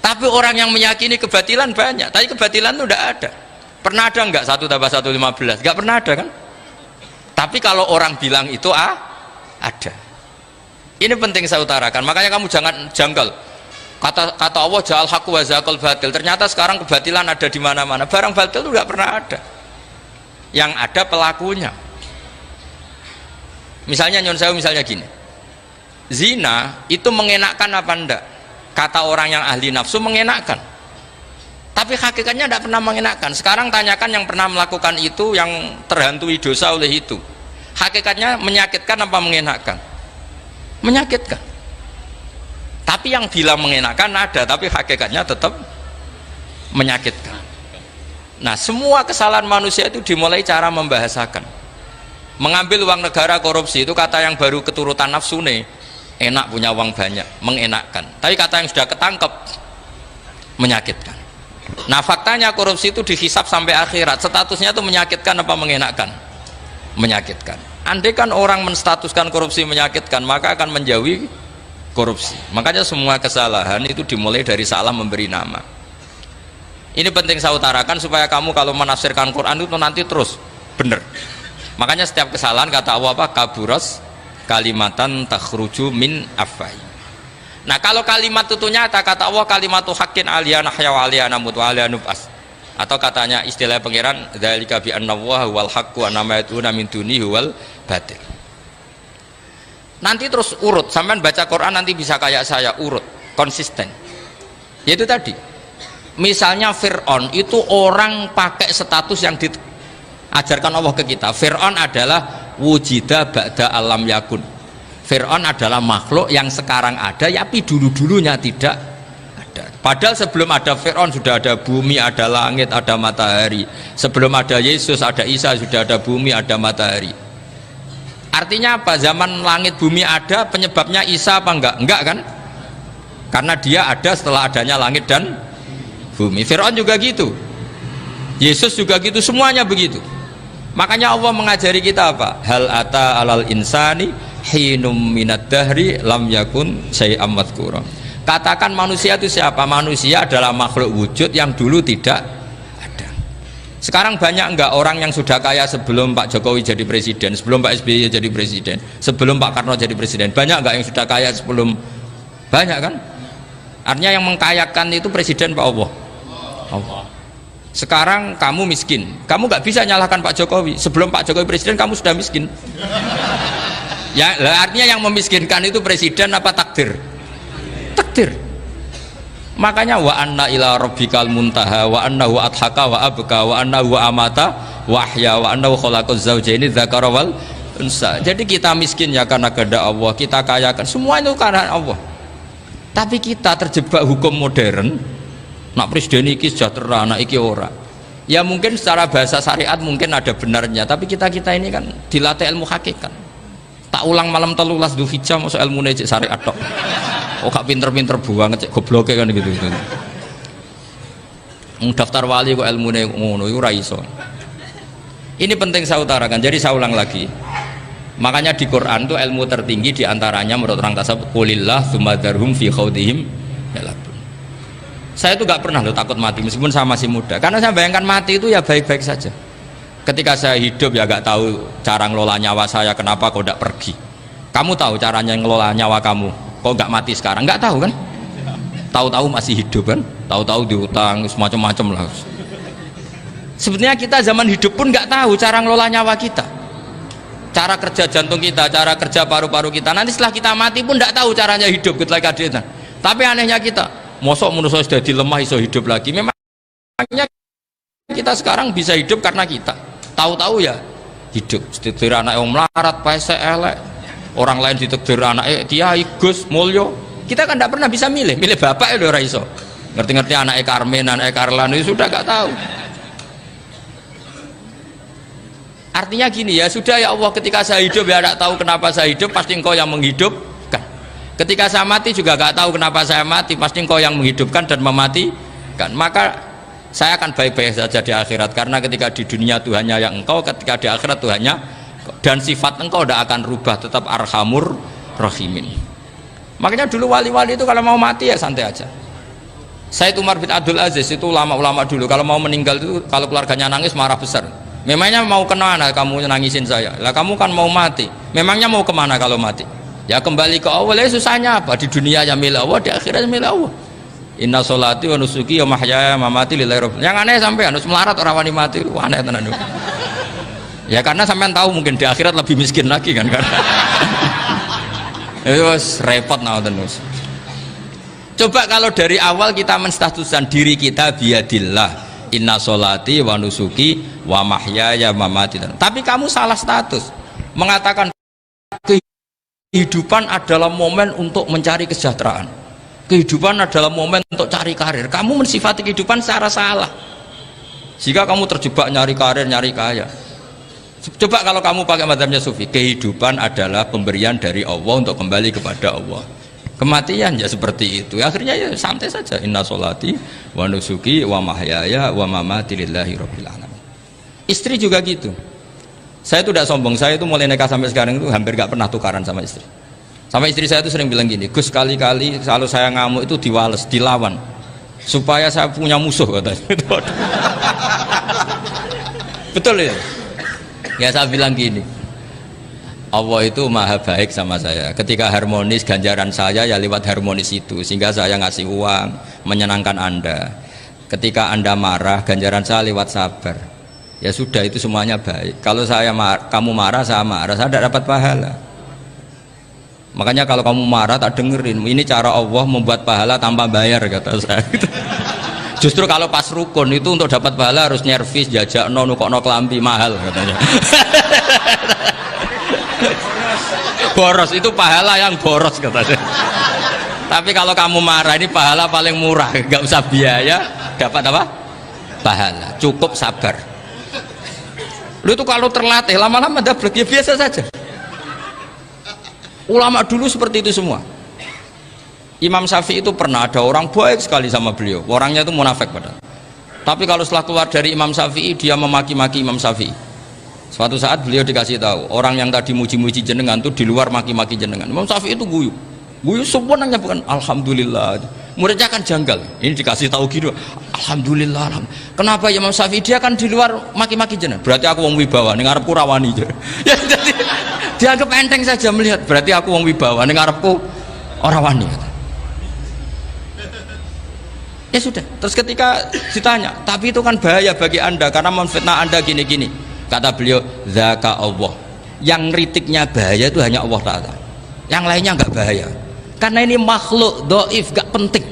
Tapi orang yang meyakini kebatilan banyak, tapi kebatilan itu tidak ada. Pernah ada enggak 1 tambah 1 15? Enggak pernah ada kan? Tapi kalau orang bilang itu ada. Ini penting saya utarakan. Makanya kamu jangan janggal. Kata Allah, ja'al haqqu wa zahaqal batil. Ternyata sekarang kebatilan ada di mana-mana. Barang batil itu enggak pernah ada. Yang ada pelakunya. Misalnya nyon sewu, misalnya gini, zina itu mengenakkan apa enggak? Kata orang yang ahli nafsu mengenakkan, tapi hakikatnya tidak pernah mengenakkan. Sekarang tanyakan yang pernah melakukan itu, yang terhantui dosa oleh itu, hakikatnya menyakitkan apa mengenakkan? Menyakitkan. Tapi yang bilang mengenakkan ada, tapi hakikatnya tetap menyakitkan. Nah, semua kesalahan manusia itu dimulai cara membahasakan. Mengambil uang negara korupsi itu kata yang baru keturutan nafsu nih. enak punya uang banyak, mengenakkan. Tapi kata yang sudah ketangkep, menyakitkan. Nah faktanya korupsi itu dihisab sampai akhirat, statusnya itu menyakitkan apa mengenakkan? Menyakitkan. Andai kan orang menstatuskan korupsi menyakitkan, maka akan menjauhi korupsi. Makanya semua kesalahan itu dimulai dari salah memberi nama. Ini penting saya utarakan supaya kamu kalau menafsirkan Quran itu nanti terus benar. Makanya setiap kesalahan kata Allah apa? Kaburas kalimatan takhruju min afai. Nah kalau kalimat itu nyata kata Allah kalimatu haqqin aliyana nahya wa aliyana mut wa aliyana nub'as. Atau katanya istilah pangeran dzalika bi annallaha wal haqqu wa nama yatuna min dunihi wal batil. Nanti terus urut, sampean baca Quran nanti bisa kayak saya urut, konsisten. Yaitu tadi. Misalnya Fir'aun itu orang pakai status yang diajarkan Allah ke kita. Fir'aun adalah wujida ba'da alam yakun. Fir'aun adalah makhluk yang sekarang ada tapi dulu-dulunya tidak ada. Padahal sebelum ada Fir'aun sudah ada bumi, ada langit, ada matahari. Sebelum ada Yesus, ada Isa, sudah ada bumi, ada matahari. Artinya apa? Zaman langit bumi ada, penyebabnya Isa apa enggak? Enggak kan? Karena dia ada setelah adanya langit dan bumi. Fir'aun juga gitu, Yesus juga gitu, semuanya begitu. Makanya Allah mengajari kita apa? Hal ata alal insani hinum minad dahri lam yakun syai'am madhkura. Katakan manusia itu siapa? Manusia adalah makhluk wujud yang dulu tidak ada. Sekarang banyak enggak orang yang sudah kaya sebelum Pak Jokowi jadi presiden, sebelum Pak SBY jadi presiden, sebelum Pak Karno jadi presiden? Banyak enggak yang sudah kaya sebelum? Banyak kan? Artinya yang mengkayakan itu presiden Pak Allah. Allah. Sekarang kamu miskin, kamu nggak bisa nyalahkan Pak Jokowi. Sebelum Pak Jokowi presiden kamu sudah miskin. Ya, artinya yang memiskinkan itu presiden apa takdir? Takdir. Makanya wa anna ila rabbikal muntaha wa annahu adhaka wa abka wa annahu amata wa ahya wa annahu khalaqaz zawjaini dzakara wal unsa. Jadi kita miskin ya karena kehendak Allah, kita kaya kan semua itu karena Allah. Tapi kita terjebak hukum modern. Nak presiden iki sejahtera, nak iki ora. Ya mungkin secara bahasa syariat mungkin ada benarnya, tapi kita ini kan dilatih ilmu hakikat. Tak ulang malam 13 Dzulhijjah masuk ilmu cek syariat tok. Oh gak pinter-pinter banget cek gobloke kan gitu. Daftar wali kok ilmune ngono iku ora iso. Ini penting saya utarakan. Jadi saya ulang lagi. Makanya di Quran itu ilmu tertinggi diantaranya menurut orang tasawuf qulillah tsumma dzarhum fi khaudihim yalabun. Saya itu gak pernah loh takut mati meskipun saya masih muda, karena saya bayangkan mati itu ya baik-baik saja. Ketika saya hidup ya gak tahu cara ngelola nyawa saya, kenapa kok gak pergi? Kamu tahu caranya ngelola nyawa kamu, kok gak mati sekarang? Gak tahu kan? Tahu-tahu masih hidup kan? Tahu-tahu diutang semacam-macam lah. Sebetulnya kita zaman hidup pun gak tahu cara ngelola nyawa kita, cara kerja jantung kita, cara kerja paru-paru kita. Nanti setelah kita mati pun gak tahu caranya hidup ketika kita. Tapi anehnya kita mosok manusia sudah dilemah iso hidup lagi. Memangnya kita sekarang bisa hidup karena kita tahu-tahu ya hidup. Ditakdir anak yang melarat, pesek, elek. Orang lain ditakdir anak Kiai, Gus, Mulyo. Kita kan tidak pernah bisa milih bapak ya ora iso. Ngerti-ngerti anak Karmen, anak Karlan itu sudah gak tahu. Artinya gini ya, sudah ya Allah, ketika saya hidup ya tidak tahu kenapa saya hidup, pasti Engkau yang menghidup. Ketika saya mati juga gak tahu kenapa saya mati, pasti Engkau yang menghidupkan dan mematikan. Maka saya akan baik-baik saja di akhirat, karena ketika di dunia Tuhannya yang Engkau, ketika di akhirat Tuhannya, dan sifat Engkau tidak akan rubah, tetap arhamur rahimin. Makanya dulu wali-wali itu kalau mau mati ya santai aja. Said Umar bin Abdul Aziz itu ulama-ulama dulu kalau mau meninggal itu kalau keluarganya nangis marah besar. Memangnya mau kemana kamu nangisin saya? Lah kamu kan mau mati. Memangnya mau kemana kalau mati? Ya kembali ke Allah. Ya susahnya apa? Di dunia ya milik Allah, di akhirat milik Allah. Inna sholati wa nusuki wa mahyaya wa mamati lillahi rabbil. Yang aneh sampai harus melarat orang wani mati, aneh tenan. Ya karena sampean tahu mungkin di akhirat lebih miskin lagi kan karena itu repot terus. Coba kalau dari awal kita menstatuskan diri kita biadillah, inna sholati wa nusuki wa mahyaya wa mamati. Tapi kamu salah status mengatakan kehidupan adalah momen untuk mencari kesejahteraan, kehidupan adalah momen untuk cari karir. Kamu mensifati kehidupan secara salah. Jika kamu terjebak nyari karir, nyari kaya, Coba kalau kamu pakai mazhabnya sufi, kehidupan adalah pemberian dari Allah untuk kembali kepada Allah. Kematian ya seperti itu. Akhirnya ya santai saja. Inna sholati wa nusuki wa mahyaya wa mamati lillahi rabbil alamin. Istri juga gitu. Saya itu tidak sombong. Saya itu mulai nikah sampai sekarang itu hampir gak pernah tukaran sama istri. Sama istri saya itu sering bilang gini, Gus, kali-kali kalau saya ngamuk itu diwales, dilawan, supaya saya punya musuh katanya. Betul ya? Ya saya bilang gini, Allah itu maha baik sama saya. Ketika harmonis, ganjaran saya ya lewat harmonis itu, sehingga saya ngasih uang menyenangkan Anda. Ketika Anda marah, ganjaran saya lewat sabar. Ya sudah, itu semuanya baik. Kalau kamu marah, saya tidak dapat pahala. Makanya kalau kamu marah tak dengerin. Ini cara Allah membuat pahala tanpa bayar, kata saya. Justru kalau pas rukun itu untuk dapat pahala harus nyervis, jajak nukokno kelambi mahal katanya. Boros itu pahala yang boros katanya. Tapi kalau kamu marah ini pahala paling murah, nggak usah biaya, dapat apa? Pahala, cukup sabar. Lu itu kalau terlatih lama-lama dapat ya biasa saja. Ulama dulu seperti itu semua. Imam Syafi'i itu pernah ada orang baik sekali sama beliau, orangnya itu munafik padahal. Tapi kalau setelah keluar dari Imam Syafi'i dia memaki-maki Imam Syafi'i. Suatu saat beliau dikasih tahu, orang yang tadi muji-muji jenengan itu di luar maki-maki jenengan. Imam Syafi'i itu guyu semua nanya bukan alhamdulillah. Muridnya kan janggal. Ini dikasih tahu gitu, alhamdulillah. Kenapa ya Imam Syafi'i, dia kan di luar maki-maki jenengan. Berarti aku wong wibawa, ning ngarepku rawani. Ya jadi dianggap enteng saja melihat. Berarti aku wong wibawa, ning ngarepku ora wani. Ya sudah. Terus ketika ditanya, tapi itu kan bahaya bagi Anda karena memfitnah Anda gini-gini. Kata beliau, zaka Allah. Yang kritiknya bahaya itu hanya Allah Ta'ala. Yang lainnya enggak bahaya. Karena ini makhluk dhaif, enggak penting.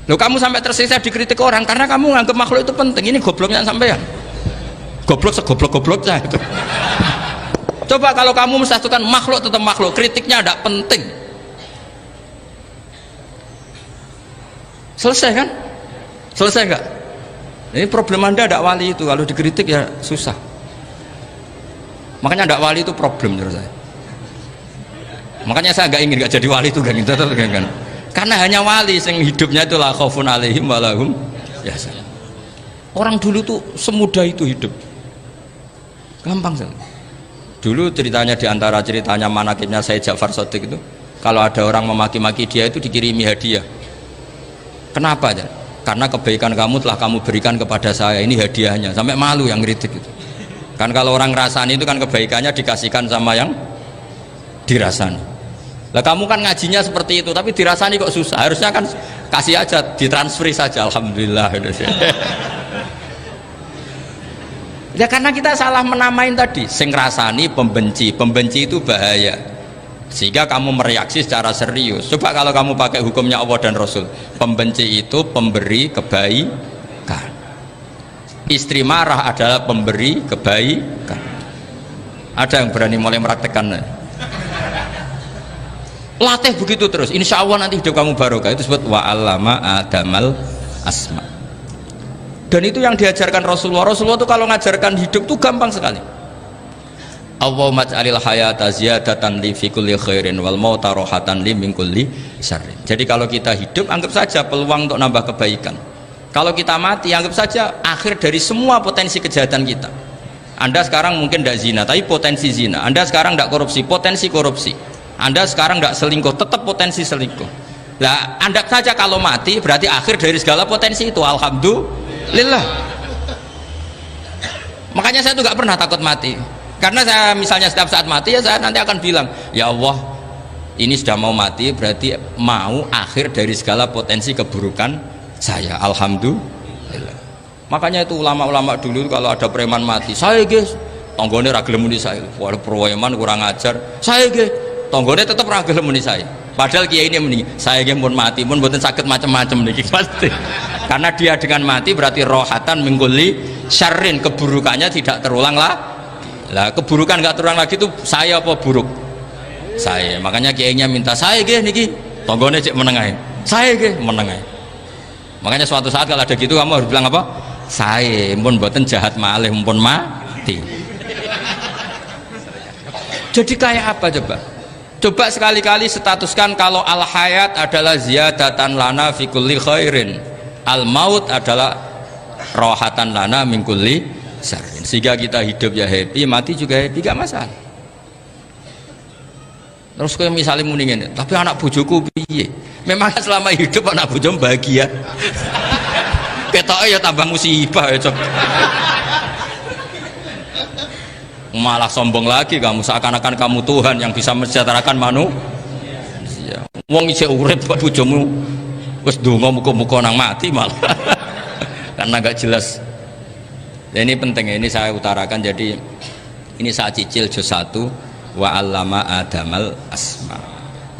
Loh, kamu sampai tersiksa dikritik orang karena kamu nganggap makhluk itu penting. Ini gobloknya sampean. Goblok segoblok-gobloknya itu. Coba kalau kamu mensatukan makhluk tetap makhluk, kritiknya enggak penting. Selesai kan? Selesai enggak? Ini problem Anda ada wali itu, kalau dikritik ya susah. Makanya ada wali itu problem menurut saya. Makanya saya nggak ingin nggak jadi wali itu kan, karena hanya wali yang hidupnya itu la khaufun alaihim walahum yahzanun. Orang dulu tuh semudah itu hidup, gampang sekali. Dulu ceritanya diantara ceritanya manakibnya Sayyid Ja'far Shadiq itu, kalau ada orang memaki-maki dia itu dikirimi hadiah. Kenapa ya? Karena kebaikan kamu telah kamu berikan kepada saya, ini hadiahnya. Sampai malu yang kritik itu. Kan kalau orang rasani itu kan kebaikannya dikasihkan sama yang dirasani. Lah kamu kan ngajinya seperti itu, tapi dirasani kok susah. Harusnya kan kasih aja, ditransferi saja. Alhamdulillah. Ya karena kita salah menamain tadi. Sing rasani pembenci, pembenci itu bahaya. Sehingga kamu mereaksi secara serius. Coba kalau kamu pakai hukumnya Allah dan Rasul, pembenci itu pemberi kebaikan, istri marah adalah pemberi kebaikan. Ada yang berani mulai meraktekan? Latih begitu terus, insya Allah nanti hidup kamu barokah. Itu disebut wa'allama adamal asma. Dan itu yang diajarkan Rasulullah. Rasulullah itu kalau ngajarkan hidup itu gampang sekali. Allahumma ja'alil hayata ziyadatan li fi kulli khairin wal mauta rohatan li min kulli syarrin. Jadi kalau kita hidup anggap saja peluang untuk nambah kebaikan. Kalau kita mati anggap saja akhir dari semua potensi kejahatan kita. Anda sekarang mungkin tidak zina tapi potensi zina. Anda sekarang tidak korupsi, potensi korupsi. Anda sekarang tidak selingkuh, tetap potensi selingkuh. Nah, anggap saja kalau mati berarti akhir dari segala potensi itu. Alhamdulillah. Makanya saya tuh nggak pernah takut mati. Karena saya misalnya setiap saat mati ya saya nanti akan bilang, ya Allah ini sudah mau mati berarti mau akhir dari segala potensi keburukan saya. Alhamdulillah. Makanya itu ulama-ulama dulu kalau ada preman mati, saya guys tonggone ra gelem muni saya. Waduh preman kurang ajar. Saya guys tonggone tetap ra gelem muni saya. Padahal kiai ini muni, saya guys pun mati pun mboten sakit macam-macam niki pasti. Karena dia dengan mati berarti rohatan mengguli syarrin, keburukannya tidak terulang lah. Lah keburukan nggak terulang lagi itu saya apa buruk? Saya. Makanya kiainya minta saya ge niki tonggone cek menengai. Saya ge menengai. Makanya suatu saat kalau ada gitu kamu harus bilang apa? Saya pun mboten jahat malih pun mati. Jadi kayak apa coba? Coba sekali-kali statuskan kalau al hayat adalah ziyadatan lana fi kulli khairin, al maut adalah rohatan lana min kulli syarrin, sehingga kita hidup ya happy, mati juga happy, gak masalah. Terus kayak misalnya mendingin, tapi anak bojoku piye? Memang selama hidup anak bojo bahagia. Ketoknya ya tambah musibah ya coba. Malah sombong lagi kamu, seakan-akan kamu Tuhan yang bisa mensejahterakan manusia. Wong isih urip kok bojomu wis ndonga muga-muga nang mati malah. Karena gak jelas. Dan ini penting, ini saya utarakan. Jadi ini saya cicil juz 1 wa 'allama adamal asma.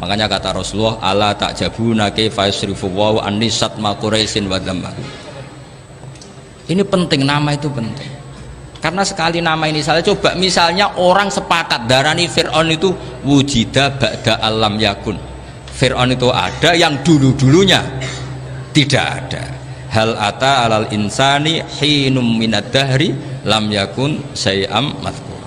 Makanya kata Rasulullah, ala ta'jabuna kaifa yusrifu wa annisat ma quraisin wa dhamma. Ini penting, nama itu penting. Karena sekali nama ini salah, coba misalnya orang sepakat darani Fir'aun itu wujida ba'da alam yakun. Fir'aun itu ada yang dulu-dulunya tidak ada. Hal ata alal insani hinum minad dahri lam yakun syai'am madhkur.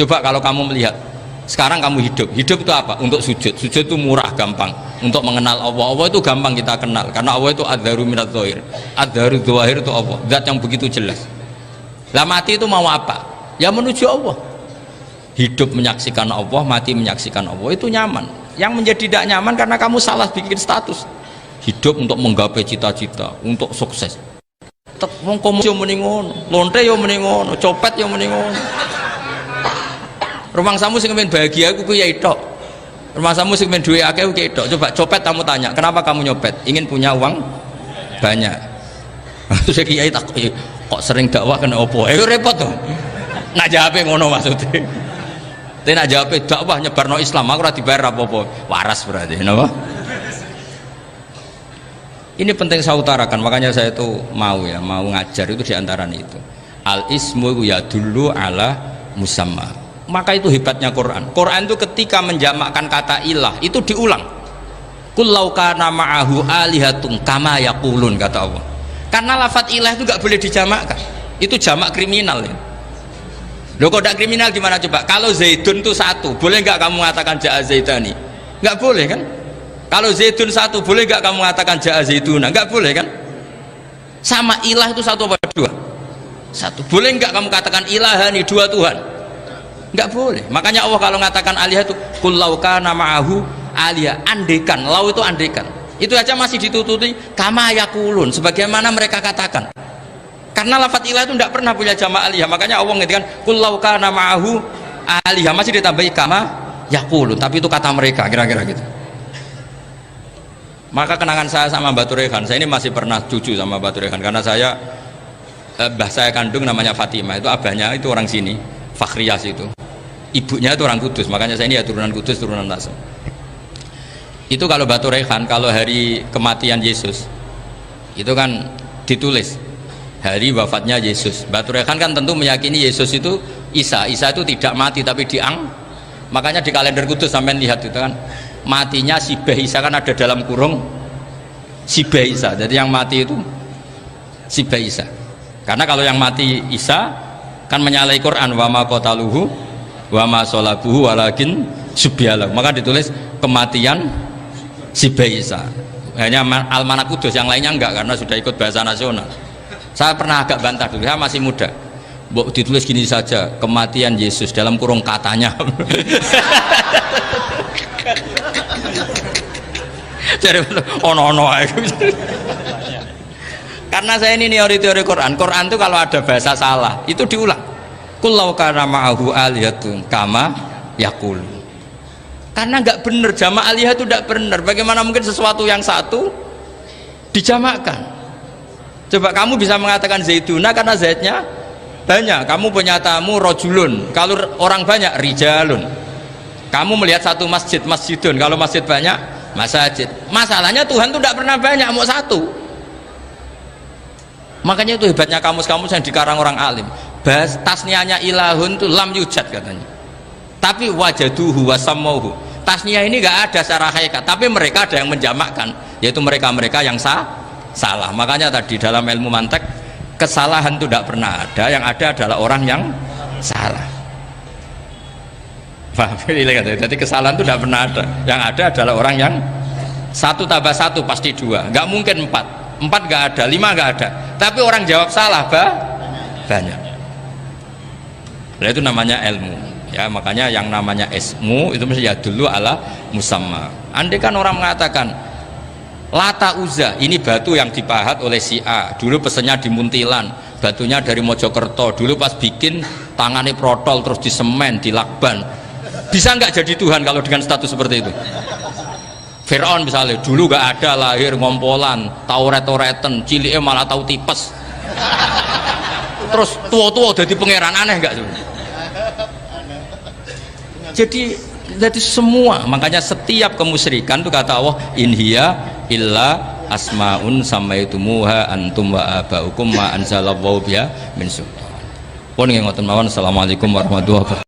Coba kalau kamu melihat sekarang kamu hidup itu apa? Untuk sujud. Sujud itu murah, gampang. Untuk mengenal Allah, Allah itu gampang kita kenal karena Allah itu adzaru minadz dzahir. Adzaru dzahir itu Allah, zat yang begitu jelas. Lah mati itu mau apa? Ya menuju Allah. Hidup menyaksikan Allah, mati menyaksikan Allah, itu nyaman. Yang menjadi tidak nyaman karena kamu salah bikin status. Hidup untuk menggapai cita-cita, untuk sukses. Wong komunis yo muni ngono, lonte yo muni ngono, copet yo muni ngono. Rumangsamu sing pengen bahagia iku kuwi tok. Rumangsamu sing pengen duwe akeh kuwi tok. Coba copet kamu tanya, kenapa kamu nyopet? Ingin punya uang banyak. Terus kiai tak kok sering dakwah kena opo? Repot tuh. Nak jawabnya ngono maksudnya. Tapi nak jawabnya dakwah nyebarno Islam, aku ora dibayar apa-apa. Waras berarti, kenapa? Ini penting saya utarakan, makanya saya itu mau ngajar itu diantara itu. Al ismu ya dulu ala musamma. Maka itu hebatnya Quran. Quran itu ketika menjamakkan kata ilah itu diulang. Qul law kana ma'ahu alihatun kama yaqulun, kata Allah. Karena lafadz ilah itu gak boleh dijamakkan, itu jamak kriminal ya. Loh kok tidak kriminal gimana coba? Kalau Zaidun itu satu, boleh nggak kamu mengatakan ja'a Zaidani? Nggak boleh kan? Kalau Zaidun satu, boleh nggak kamu mengatakan ja'a Zaiduna? Nggak boleh kan? Sama ilah itu satu apa dua? Satu. Boleh nggak kamu katakan ilahani, dua Tuhan? Nggak boleh. Makanya Allah kalau mengatakan alihah itu qul law kana ma'ahu alihah, andekan, lau itu andekan. Itu aja masih ditututi kama yakulun, sebagaimana mereka katakan. Karena lafadz ilah itu tidak pernah punya jamak alihah. Makanya Allah ngertikan qul law kana ma'ahu alihah, masih ditambahi kama yakulun, tapi itu kata mereka, kira-kira gitu. Maka kenangan saya sama Mbak Turehan, saya ini masih pernah cucu sama Mbak Turehan karena saya mbah saya kandung namanya Fatimah, itu abahnya itu orang sini, Fakhriyas itu. Ibunya itu orang Kudus, makanya saya ini ya turunan Kudus, turunan Tasawuf. Itu kalau Batu Rehan, kalau hari kematian Yesus itu kan ditulis hari wafatnya Yesus. Batu Rehan kan tentu meyakini Yesus itu Isa itu tidak mati tapi makanya di kalender Kudus sampai lihat itu kan matinya Sibeh Isa, kan ada dalam kurung Sibeh Isa, jadi yang mati itu Sibeh Isa. Karena kalau yang mati Isa kan menyalahi Quran, wa ma qataluhu wa ma sholabuhu walakin subyalah, maka ditulis kematian Sibeh Isa. Hanya Almanak Kudus, yang lainnya enggak karena sudah ikut bahasa nasional. Saya pernah agak bantah dulu, saya masih muda. Mbok ditulis gini saja, kematian Yesus dalam kurung katanya. Jadi ono-ono aja. Karena saya ini teori Quran. Quran itu kalau ada bahasa salah itu diulang. Qul law kana ma'ahu alihatun kama yaqul. Karena nggak benar, jamak alihah itu tidak benar. Bagaimana mungkin sesuatu yang satu dijamakkan? Coba kamu bisa mengatakan Zaiduna karena Zaidnya banyak. Kamu punya tamu rojulun, kalau orang banyak rijalun. Kamu melihat satu masjid, masjidun. Kalau masjid banyak, masajid. Masalahnya Tuhan itu tidak pernah banyak, mau satu. Makanya itu hebatnya kamus-kamus yang dikarang orang alim. Tasniahnya ilahun itu lam yujad katanya. Tapi wajaduhu wasamauhu, tasniah ini nggak ada secara hakikat, tapi mereka ada yang menjamakkan, yaitu mereka-mereka yang salah. Makanya tadi dalam ilmu mantek kesalahan itu tidak pernah ada, yang ada adalah orang yang salah. Paham? Jadi kesalahan itu tidak pernah ada. Yang ada adalah orang yang 1 tambah 1 pasti 2, nggak mungkin 4 nggak ada, 5 nggak ada, tapi orang jawab salah banyak. Nah, itu namanya ilmu ya. Makanya yang namanya ismu itu mesti ya dulu ala musamma. Andai kan orang mengatakan Lata Uzza ini batu yang dipahat oleh si A, dulu pesennya di Muntilan, batunya dari Mojokerto, dulu pas bikin tangannya protol terus disemen, dilakban, bisa nggak jadi Tuhan kalau dengan status seperti itu? Fir'aun misalnya dulu nggak ada, lahir ngompolan, tahu retoreten, ciliknya malah tahu tipes, terus tua-tua jadi pangeran, aneh nggak tuh? Jadi semua, makanya setiap kemusyrikan itu kata Allah, inhiya illa asmaun samaitumuha antum wa abaukum ma anzalallahu biha min sultan. Pun nggih ngoten mawon. Assalamualaikum warahmatullahi wabarakatuh.